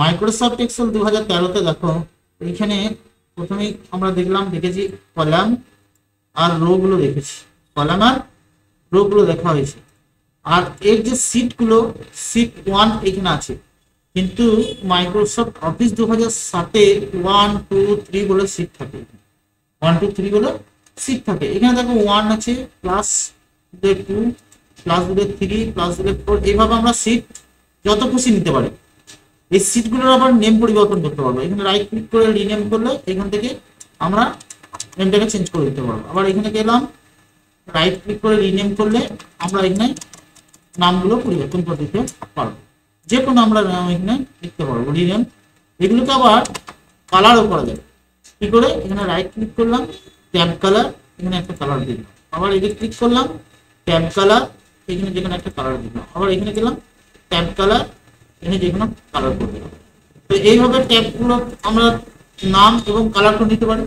Microsoft Excel 2013-তে দেখো এইখানে প্রথমেই আমরা দেখেছি কলাম আর রো গুলো দেখেছি, কলাম আর রো গুলো দেখা হয়েছে। আর এর যে সিটগুলো, সিট 1 এখানে আছে, কিন্তু মাইক্রোসফট অফিস 2007-এ 1 2 3 বলে সিট থাকে, 1 2 3 বলে সিট থাকে। এখানে দেখো 1 আছে, প্লাস 2 প্লাস 3 প্লাস 4, এইভাবে আমরা সিট যত খুশি নিতে পারি। এই সিটগুলোর আবার নেম পরিবর্তন করতে পারবো। এখানে রাইট ক্লিক করে রিনেম করলে এখান থেকে আমরা নেমটাকে চেঞ্জ করে দিতে পারবো। আবার এখানে গেলাম, রাইট ক্লিক করে রিনেম করলে আমরা এখানে নামগুলো পরিবর্তন করে দিতে পারবো, যে কোনো আমরা নাম এখানে লিখতে পারবো, রিনেম। এগুলোকে আবার কালারও করা যাবে। কি করে? এখানে রাইট ক্লিক করলাম, ট্যাব কালার, এখানে একটা কালার দিলাম। আবার এদিকে ক্লিক করলাম, ট্যাব কালার, এখানে যেখানে একটা কালার দিলাম। আবার এখানে গেলাম, ট্যাব কালার, এখানে যেখানে কালার করে দিলাম। তো এইভাবে ট্যাবগুলো আমরা নাম এবং কালার করে নিতে পারি।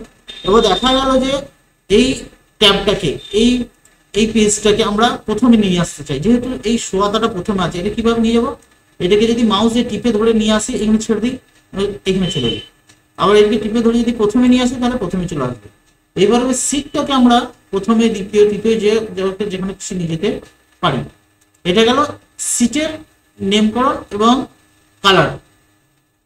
এবার দেখা গেল যে এই ট্যাবটাকে, এই পেজটাকে আমরা প্রথমে নিয়ে আসতে চাই, যেহেতু এই সোয়াতাটা প্রথমে আছে, এটা কিভাবে নিয়ে যাবো? এটাকে যদি মাউসে টিপে ধরে নিয়ে আসি, এখানে ছেড়ে দিই, এখানে ছেড়ে দিই। আবার এটাকে টিপে ধরে যদি প্রথমে নিয়ে আসি, তাহলে প্রথমে চলে আসবে। এইভাবে সিটটাকে আমরা প্রথমে, দ্বিতীয়, তৃতীয় যেখানে খুশি নিয়ে যেতে পারি। এটা গেল সিটের নেমকরণ এবং কালার,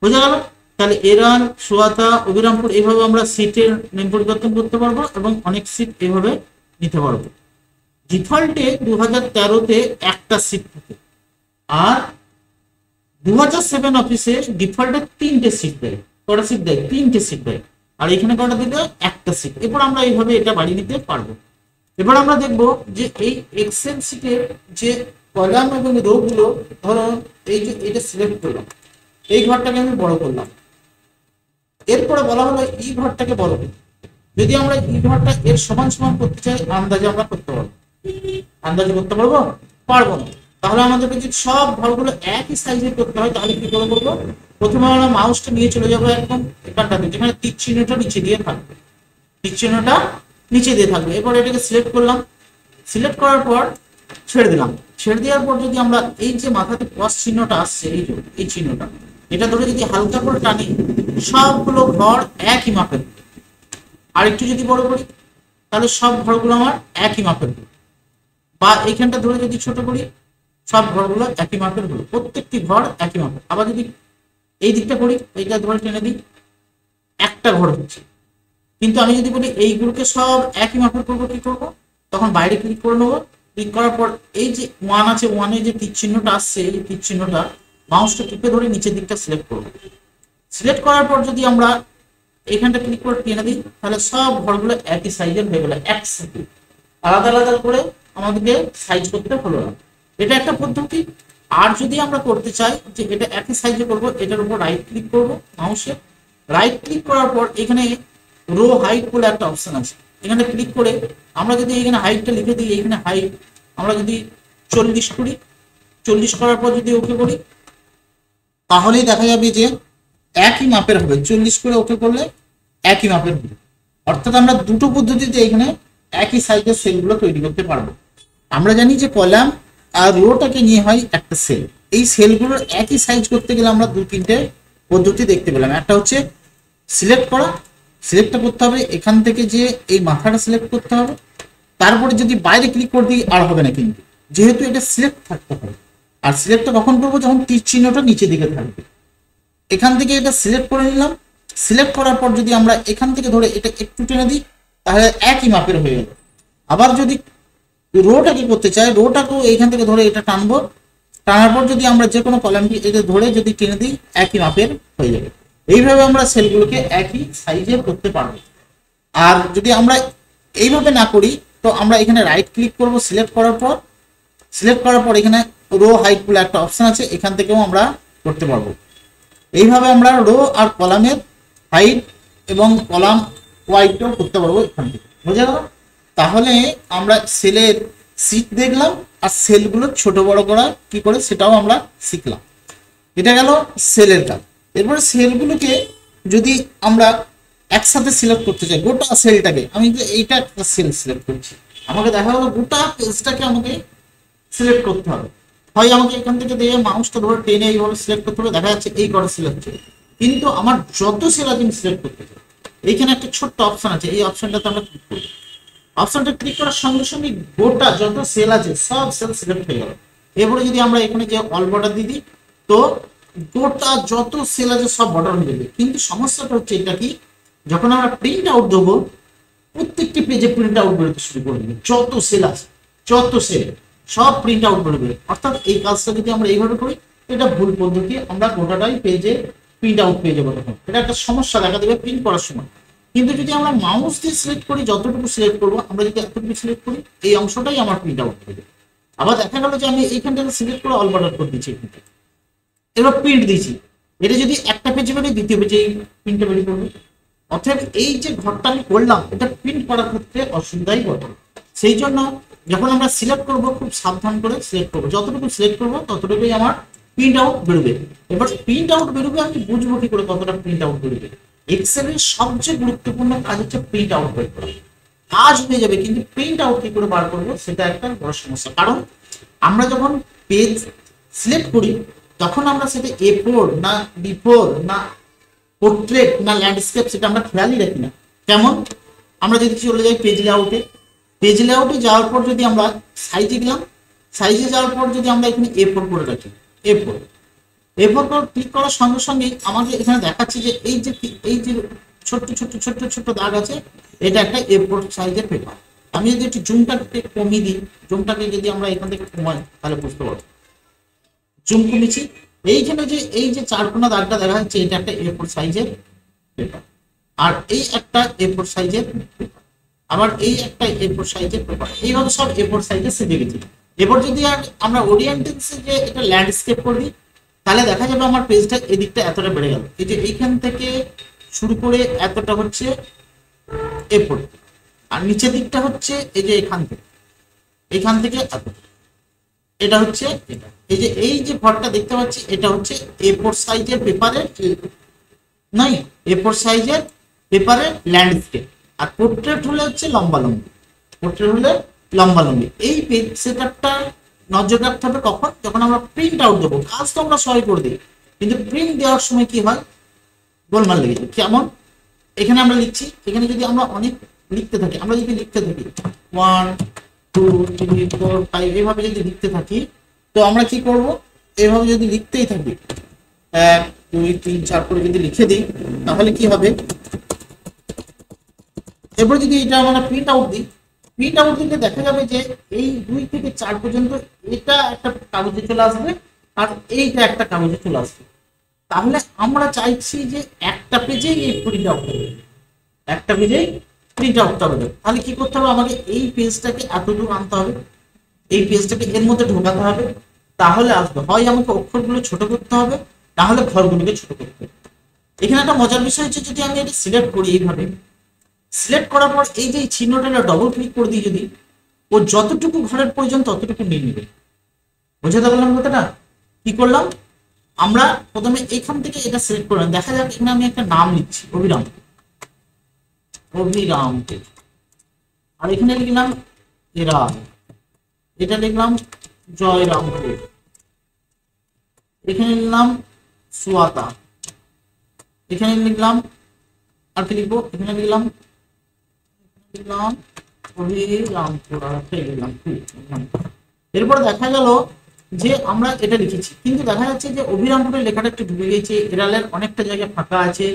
বোঝা গেল? তাহলে এরার, সোয়াতা, অবিরামপুর, এইভাবে আমরা সিটের নেম পরিবর্তন করতে পারবো এবং অনেক সিট এইভাবে নিতে পারবো। ডিফল্টে 2013-তে একটা সিট থাকে, আর 2007 অফিসে ডিফল্টে 3টে সিট দেয়। কটা সিট দেয়? 3টে সিট দেয়। আর এখানে কটা দিলে? একটা সিট। এরপর আমরা এইভাবে এটা বাড়িয়ে নিতে পারবো। এবার আমরা দেখবো যে এই এক্সেল সিটের যে কলাম এবং রো গুলো, ধরো এই যে এটা সিলেক্ট করলাম, এই ঘরটাকে আমি বড় করলাম। এরপরে বলা হলো এই ঘরটাকে বড় করতে। যদি আমরা এই ঘরটা এর সমান সমান করতে চাই, আন্দাজে আমরা করতে পারবো? আন্দাজে করতে পারবো? পারবো না। তাহলে আমাদেরকে যদি সব ঘরগুলো একই সাইজে করতে হয়, তাহলে কি করে করবো? প্রথমে আমরা মাউসটা নিয়ে চলে যাবো একদম এখানটাতে, যেখানে তীর চিহ্নটা নিচে দিয়ে থাকবে, তীর চিহ্নটা নিচে দিয়ে থাকবে। এরপর এটাকে সিলেক্ট করলাম, সিলেক্ট করার পর ছেড়ে দিলাম। ছেড়ে দেওয়ার পর যদি আমরা এই যে মাথাতে প্লাস চিহ্নটা আসছে, এই চিহ্নটা, এটা ধরে যদি হালকা করে টানি, সবগুলো ঘর একই মাপের। আর একটু যদি বড় করি, তাহলে সব ঘরগুলো আমার একই মাপের হলো। বা এইখানটা ধরে যদি ছোট করি, সব ঘরগুলো একই মাপের হলো, প্রত্যেকটি ঘর একই মাপের। আবার যদি এই দিকটা করি, এইটা ধরে টেনে দিই, একটা ঘর হচ্ছে। কিন্তু আমি যদি বলি এইগুলোকে সব একই মাপের করবো, কি করবো? তখন বাইরে ক্লিক করে নেবো। ক্লিক করার পর এই যে 1 আছে, 1-এ যে তীর চিহ্নটা আসছে, এই তীর চিহ্নটা মাউসটা টিপে ধরে নিচের দিকটা সিলেক্ট করবো। সিলেক্ট করার পর যদি আমরা এখানটা ক্লিক করে টেনে দিই, তাহলে সব ঘরগুলো একই সাইজের হয়ে গেল, একসাথে। আলাদা আলাদা করে আমাদেরকে সাইজ করতে হলো না। এটা একটা পদ্ধতি। আর যদি আমরা করতে চাই যে এটা একই সাইজে করবো, এটার উপর রাইট ক্লিক করবো মাউসে। রাইট ক্লিক করার পর এখানে রো হাইট বলে একটা অপশন আছে, এখানে ক্লিক করে আমরা যদি এখানে হাইটটা লিখে দিই, এখানে হাইট আমরা যদি 40 করি, 40 করার পর যদি ওকে করি, তাহলেই দেখা যাবে যে একই মাপের হবে। 40 করে ওকে করলে একই মাপের হবে। অর্থাৎ আমরা দুটো পদ্ধতিতে এখানে একই সাইজের সেলগুলো তৈরি করতে পারবো। আমরা জানি যে কলাম আর রোটাকে নিয়ে হয় একটা সেল। এই সেলগুলোর একই সাইজ করতে গেলে আমরা 2-3টে পদ্ধতি দেখতে পেলাম। একটা হচ্ছে সিলেক্ট করা, সিলেক্টটা করতে হবে, এখান থেকে যে এই মাথাটা সিলেক্ট করতে হবে। তারপরে যদি বাইরে ক্লিক করে দিই আর হবে না, কিন্তু যেহেতু এটা সিলেক্ট থাকতে হবে। আর সিলেক্টটা কখন করবো? যখন তীর চিহ্নটা নিচে দিকে থাকবে। এখান থেকে এটা সিলেক্ট করে নিলাম। সিলেক্ট করার পর যদি আমরা এখান থেকে ধরে এটা একটু টেনে দিই, তাহলে একই মাপের হয়ে গেল। আবার যদি রোটাকে করতে চাই, রোটাকেও এইখান থেকে ধরে এটা টানবো। টানার পর যদি আমরা যে কোনো কলামটি এটা ধরে যদি টেনে দিই, একই মাপের হয়ে যাবে। এইভাবে আমরা সেলগুলোকে একই সাইজের করতে পারবো। আর যদি আমরা এইভাবে না করি, তো আমরা এখানে রাইট ক্লিক করব, সিলেক্ট করার পর এখানে রো হাইট বলে একটা অপশন আছে, এখান থেকেও আমরা করতে পারবো। এইভাবে আমরা রো আর কলামের হাইট এবং কলাম ওয়াইডটাও করতে পারবো এখান থেকে, বোঝা গেল? তাহলে আমরা সেলের সিট দেখলাম, আর সেলগুলো ছোট বড় করা কি করে সেটাও আমরা শিখলাম। এটা গেল সেলের কাজ। এরপরে সেলগুলোকে যদি আমরা একসাথে সিলেক্ট করতে চাই, গোটা সেলটাকে, আমি এইটা একটা সেল সিলেক্ট করছি, আমাকে দেখা গেলো গোটা পেজটাকে আমাকে সিলেক্ট করতে হবে। হয় আমাকে এখান থেকে দিয়ে মাউসটা ধরে টেনে এইভাবে সিলেক্ট করতে হবে, দেখা যাচ্ছে এই কটা সিলেক্ট হচ্ছে। কিন্তু আমার যত সেল আছে আমি সিলেক্ট করতে চাই, এইখানে একটা ছোট্ট অপশন আছে, এই অপশনটাতে আমরা ক্লিক করবো। অপশনটা ক্লিক করার সঙ্গে সঙ্গে গোটা যত সেল আছে সব সেল সিলেক্ট হয়ে গেল। এরপরে যদি আমরা এখানে যে অল বর্ডার দিয়ে দিই, তো গোটা যত সেল আছে সব বর্ডার হয়ে যাবে। কিন্তু সমস্যাটা হচ্ছে এটা কি, যখন আমরা প্রিন্ট আউট দেবো প্রত্যেকটি পেজে প্রিন্ট আউট বেরোতে শুরু করে দেবে, যত সেল আছে যত সেল সব প্রিন্ট আউট বেরোবে। অর্থাৎ এই কাজটা যদি আমরা এইভাবে করি, এটা ভুল পদ্ধতি, আমরা গোটাটাই পেজে প্রিন্ট আউট পেয়ে যাবো, তখন এটা একটা সমস্যা দেখা দেবে প্রিন্ট করার সময়। কিন্তু যদি আমরা মাউস দিয়ে সিলেক্ট করি, যতটুকু সিলেক্ট করবো, আমরা যদি এতটুকু সিলেক্ট করি, এই অংশটাই আমার প্রিন্ট আউট হয়ে যাবে। আবার দেখা গেল যে আমি এইখানটাতে সিলেক্ট করে অল বর্ডার করে দিচ্ছি, এখানটা এবার প্রিন্ট দিচ্ছি, এটা যদি একটা পেজে বেরিয়ে দ্বিতীয় পেজে এই প্রিন্টটা বেরিয়ে করবে। অর্থাৎ এই যে ঘরটা আমি করলাম, এটা প্রিন্ট করার ক্ষেত্রে অসুবিধাই ঘটে। সেই জন্য যখন আমরা সিলেক্ট করবো, খুব সাবধান করে সিলেক্ট করবো, যতটুকু সিলেক্ট করবো ততটুকুই আমার প্রিন্ট আউট বেরোবে। এবার প্রিন্ট আউট বেরোবে, আমি বুঝবো কি করে কতটা প্রিন্ট আউট বেরোবে। এক্সেলের সবচেয়ে গুরুত্বপূর্ণ কাজ হচ্ছে প্রিন্ট আউট বের করা। কাজ হয়ে যাবে, কিন্তু প্রিন্ট আউট কি করে বার করবো সেটা একটা বড় সমস্যা। কারণ আমরা যখন পেজ সিলেক্ট করি, তখন আমরা সেটা A4 না B4 না পোর্ট্রেট না ল্যান্ডস্কেপ সেটা আমরা খেয়ালই রাখি না। কেমন, আমরা যদি চলে যাই পেজ লেআউটে, পেজ লেআউটে যাওয়ার পর যদি আমরা সাইজে গেলাম, সাইজে যাওয়ার পর যদি আমরা এখানে A4 করে রাখি, A4 ক্লিক করার সঙ্গে সঙ্গে আমাদের এখানে দেখাচ্ছে যে এই যে ছোট্ট ছোট্ট ছোট্ট ছোট্ট দাগ আছে, এটা একটা A4 সাইজের পেপার। আমি যদি একটু জুমটাকে কমিয়ে দিই, জুমটাকে যদি আমরা এখান থেকে কমাই তাহলে বুঝতে পারবো। জুম কমেছি, এইখানে যে এই যে চারকোনা দাগটা দেখা যাচ্ছে, এটা একটা A4 সাইজের পেপার, আর এই একটা A4 সাইজের পেপার, আবার এই একটা A4 সাইজের পেপার, এইভাবে সব A4 সাইজে সেজে গেছে। এবার যদি আর আমরা ওরিয়েন্টেশনে যে এটা ল্যান্ডস্কেপ করে দিই, তাহলে দেখা যাবে আমার পেজটা এদিকটা এতটা বেড়ে গেল। এই যে এইখান থেকে শুরু করে এতটা হচ্ছে A4, আর নিচের দিকটা হচ্ছে এই যে এখান থেকে এত, এটা হচ্ছে এটা। এই যে ঘরটা দেখতে পাচ্ছি, এটা হচ্ছে A4 সাইজের পেপারের নাই, A4 সাইজের পেপারের ল্যান্ডস্কেপ। আর পোর্ট্রেট হলে হচ্ছে লম্বালম্বি, পোর্ট্রেট হলে লম্বালম্বি। এই পেজ সেটআপটা নজর রাখতে হবে কখন, যখন আমরা প্রিন্ট আউট দেবো। কাজ তো আমরা সবাই করে দিই, কিন্তু প্রিন্ট দেওয়ার সময় কি হয়, গোলমাল লেগে যায়। কেমন, এখানে আমরা লিখছি, এখানে যদি আমরা অনেক লিখতে থাকি, আমরা যদি লিখতে থাকি 1 2 3 4 5 এইভাবে যদি লিখতে থাকি, তো আমরা কি করব, এইভাবে যদি লিখতেই থাকি 1 2 3 4 করে যদি লিখে দিই, তাহলে কি হবে, এরপর যদি এটা আমরা প্রিন্ট আউট দিই, প্রিন্ট আউট দিলে দেখা যাবে যে এই 2 থেকে 4 পর্যন্ত এটা একটা কাগজে চলে আসবে, আর এইটা একটা কাগজে চলে আসবে। তাহলে আমরা চাইছি যে একটা পেজেই এই প্রিন্ট আউট হবে, একটা পেজেই প্রিন্ট আউট হবে। তাহলে কি করতে হবে, আমাকে এই পেজটাকে এতদূর আনতে হবে, এই পেজটাকে এর মধ্যে ঢোকাতে হবে, তাহলে আসবে। হয় আমাকে অক্ষরগুলো ছোট করতে হবে, তাহলে ঘরগুলোকে ছোট করতে হবে। এখানে একটা মজার বিষয় হচ্ছে, যদি আমি এটা সিলেক্ট করি, এইভাবে সিলেক্ট করার পর এই যে চিহ্নটা ডবল ক্লিক করে দিই, যদি ও যতটুকু ঘরের প্রয়োজন ততটুকু নিয়ে নেবে। বুঝতে পারলাম কথাটা? কি করলাম, আমরা প্রথমে এখান থেকে এটা সিলেক্ট করলাম, দেখা যাক এখানে আমি একটা নাম লিখছি, অভিরাম, আর এখানে লিখলাম এরা, এটা লিখলাম জয়রামপুর, এখানে লিখলাম সুয়াতা, এখানে লিখলাম আর কি লিখবো, এখানে লিখলাম অভিরামপুর, এরপর দেখা গেল যে আমরা এটা লিখেছি, কিন্তু দেখা যাচ্ছে যে অভিরামপুরের লেখাটা একটু ঢুকে গেছে, এরালের অনেকটা জায়গা ফাঁকা আছে,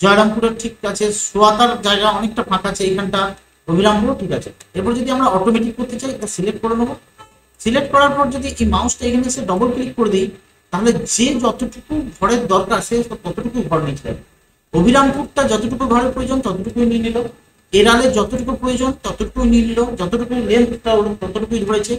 জয়রামপুরের ঠিক আছে, সোয়াতার জায়গা অনেকটা ফাঁকা আছে, এইখানটা অভিরামপুর ঠিক আছে। এরপর যদি আমরা অটোমেটিক করতে চাই, এটা সিলেক্ট করে নেবো। সিলেক্ট করার পর যদি এই মাউসটা এখানে এসে ডবল ক্লিক করে দিই, তাহলে যে যতটুকু ঘরের দরকার সে ততটুকু ঘর নিয়ে যাবে। অভিরামপুরটা যতটুকু ঘরের প্রয়োজন ততটুকুই নিয়ে নিল, এরালের যতটুকু প্রয়োজন ততটুকুই নিয়ে নিল, যতটুকু লেন্থটা ততটুকুই ধরেছে,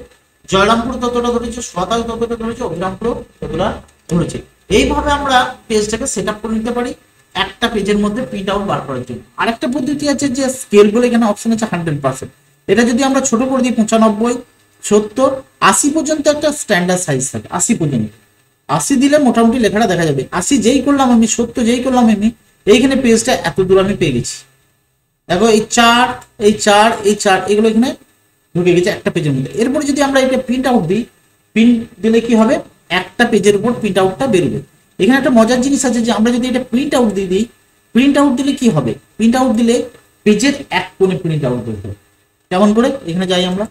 জয়রামপুর ততটা ধরেছে, সোয়াতা ততটা ধরেছে, অভিরামপুর ততটা ধরেছে। এইভাবে আমরা পেজটাকে সেট আপ করে নিতে পারি একটা পেজের মধ্যে প্রিন্ট আউট বার করার জন্য। আরেকটা পদ্ধতি আছে যে স্কেল বলে, এখানে অপশন আছে 100%। এটা যদি আমরা ছোট করে দিই 95 70 80 পর্যন্ত একটা স্ট্যান্ডার্ড সাইজ থাকে, 80 পর্যন্ত, 80 দিলে মোটামুটি লেখাটা দেখা যাবে। 80 যেই করলাম আমি, 70 যেই করলাম আমি, এইখানে পেজটা এত দূর আমি পেয়ে গেছি। দেখো এই 4 এই 4 এই 4 এগুলো এখানে ঢুকে গেছে একটা পেজের মধ্যে। এরপরে যদি আমরা এটা প্রিন্ট আউট দিই, প্রিন্ট দিলে কি হবে, একটা পেজের উপর প্রিন্ট আউটটা বেরোবে। এখানে একটা মজার জিনিস আছে যে আমরা যদি এটা প্রিন্ট আউট দিয়ে দিই, প্রিন্ট আউট দিলে কি হবে, প্রিন্ট আউট দিলে পেজের এক কোণে প্রিন্ট আউট বেরোবে। কেমন করে, এখানে যাই আমরা,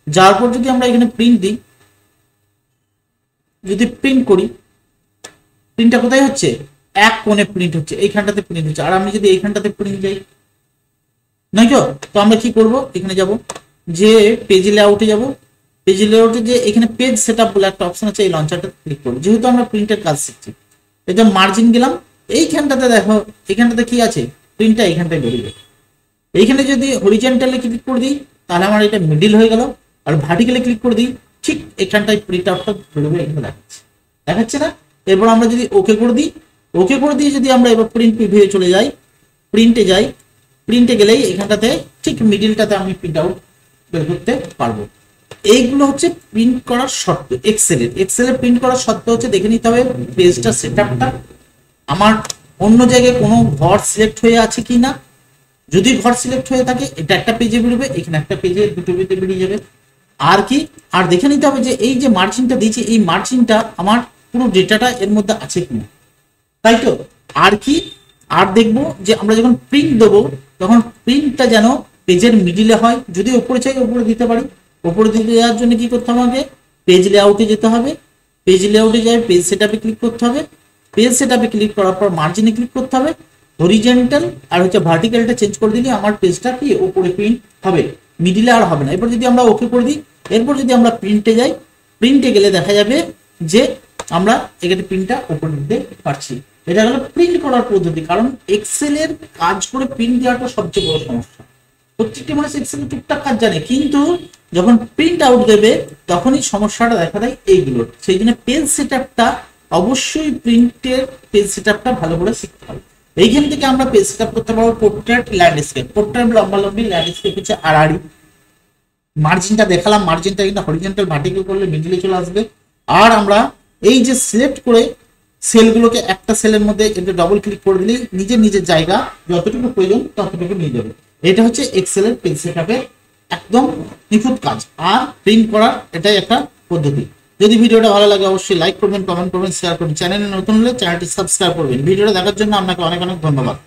যার পর যদি আমরা এখানে প্রিন্ট দিই, যদি প্রিন্ট করি, প্রিন্টটা কোথায় হচ্ছে, এক কোণে প্রিন্ট হচ্ছে, এইখানটাতে প্রিন্ট হচ্ছে। আর আমি যদি এইখানটাতে প্রিন্ট যাই, নয় তো আমরা কি করব, এখানে যাব, যে পেজ লেআউটে যাব, পেজ লেআউটে যে এখানে পেজ সেটআপ বলে একটা অপশন আছে, এই লঞ্চারটা ক্লিক করব। যেহেতু আমরা প্রিন্টের কাজ শিখছি, এটা মার্জিন গেলাম, এইখানটাতে দেখো, এখানটাতে কি আছে, প্রিন্টটা এইখানটায় বেরিয়ে, এইখানে যদি হরিজন্টালে ক্লিক করে দিই তাহলে আমার এটা মিডিল হয়ে গেল, আর ভার্টিক্যালে ক্লিক করে দিই ঠিক এখানটায় প্রিন্ট আউটটা বেরোবে, এখানে দেখাচ্ছে না। এরপর আমরা যদি ওকে করে দিই, ওকে করে দিয়ে যদি আমরা এবার প্রিন্ট প্রিভিউয়ে চলে যাই, প্রিন্টে যাই, প্রিন্টে গেলেই এখানটাতে ঠিক মিডিলটাতে আমি প্রিন্ট আউট বের করতে পারবো। এইগুলো হচ্ছে প্রিন্ট করার শর্ত। এক্সেলের প্রিন্ট করার শর্ত হচ্ছে দেখে নিতে হবে পেজটা সেটআপটা আমার অন্য জায়গায় কোনো ঘর সিলেক্ট হয়ে আছে কি না। যদি ঘর সিলেক্ট হয়ে থাকে এটা একটা পেজে বেরোবে, এখানে একটা পেজে, দুটো পেজে বেরিয়ে যাবে। আর কি, আর দেখে নিতে হবে যে এই যে মার্জিনটা দিয়েছি, এই মার্জিনটা আমার পুরো ডেটাটা এর মধ্যে আছে কিনা, তাই তো। আর কি, আর দেখবো যে আমরা যখন প্রিন্ট দেবো তখন প্রিন্টটা যেন পেজের মিডিলে হয়। যদি উপরে চাই উপরে দিতে পারি, উপরে দিতে যাওয়ার জন্য কি করতে হবে, পেজ লেআউটে যেতে হবে, পেজ লেআউটে যাই পেজ সেটআপে ক্লিক করতে হবে, পেজ সেটআপে ক্লিক করার পর মার্জিনে ক্লিক করতে হবে, হরিজন্টাল আর হচ্ছে ভার্টিক্যালটা চেঞ্জ করে দিলে আমার পেজটা কি উপরে প্রিন্ট হবে, মিডিলে আর হবে না। এরপর যদি আমরা ওকে করে দিই, এরপর যদি আমরা প্রিন্টে যাই, প্রিন্টে গেলে দেখা যাবে যে আমরা এখানে প্রিন্টটা উপরে দিতে পারছি। এটা হলো প্রিন্ট করার পদ্ধতি। কারণ এক্সেলের কাজ করে প্রিন্ট দেওয়াটা সবচেয়ে বড় সমস্যা। প্রত্যেকটি মানুষ এক্সেলের টুকটাক কাজ জানে, কিন্তু যখন প্রিন্ট আউট দেবে তখনই সমস্যাটা দেখা দেয় এইগুলোর। সেই জন্য পেজ সেটআপটা অবশ্যই, প্রিন্টের পেজ সেটআপটা ভালো করে শিখতে হবে। এইখান থেকে আমরা পেজ সেটআপ করতে পারবো পোর্ট্রেট, ল্যান্ডস্কেপ। পোর্ট্রেট লম্বালম্বি, ল্যান্ডস্কেপ হচ্ছে আড়াআড়ি। মার্জিনটা দেখালাম, মার্জিনটা কিন্তু হরিজন্টাল ভার্টিক্যাল করলে মিডিলে চলে আসবে। আর আমরা এই যে সিলেক্ট করে সেলগুলোকে একটা সেলের মধ্যে একটু ডবল ক্লিক করে দিলেই নিজের নিজের জায়গা যতটুকু প্রয়োজন ততটুকু নিয়ে যাবে। এটা হচ্ছে এক্সেলের পেজ সেটআপের একদম নিখুঁত কাজ। আর প্রিন্ট করার এটাই একটা পদ্ধতি। যদি ভিডিওটা ভালো লাগে অবশ্যই লাইক করবেন, কমেন্ট করবেন, শেয়ার করবেন। চ্যানেলে নতুন হলে চ্যানেলটি সাবস্ক্রাইব করবেন। ভিডিওটা দেখার জন্য আপনাকে অনেক অনেক ধন্যবাদ।